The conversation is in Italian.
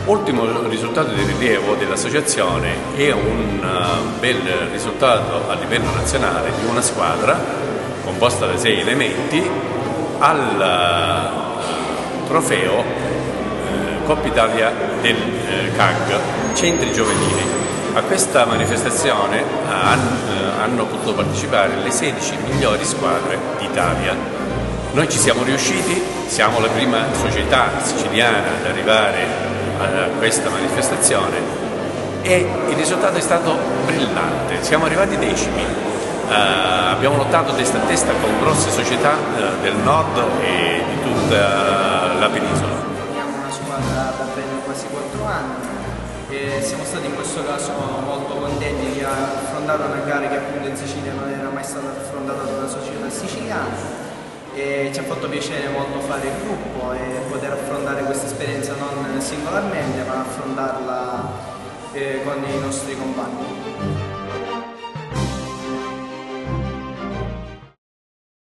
Ultimo risultato di rilievo dell'associazione è un bel risultato a livello nazionale di una squadra composta da 6 elementi al trofeo Coppa Italia del CAG, Centri Giovanili. A questa manifestazione hanno potuto partecipare le 16 migliori squadre d'Italia. Noi ci siamo riusciti, siamo la prima società siciliana ad arrivare a questa manifestazione e il risultato è stato brillante. Siamo arrivati decimi, abbiamo lottato testa a testa con grosse società del nord e di tutta la penisola. Abbiamo una squadra da ben quasi 4 anni e siamo stati in questo caso molto contenti di affrontare una gara che appunto in Sicilia non era mai stata affrontata da una società siciliana. E ci ha fatto piacere molto fare il gruppo e poter affrontare questa esperienza non singolarmente ma affrontarla con i nostri compagni.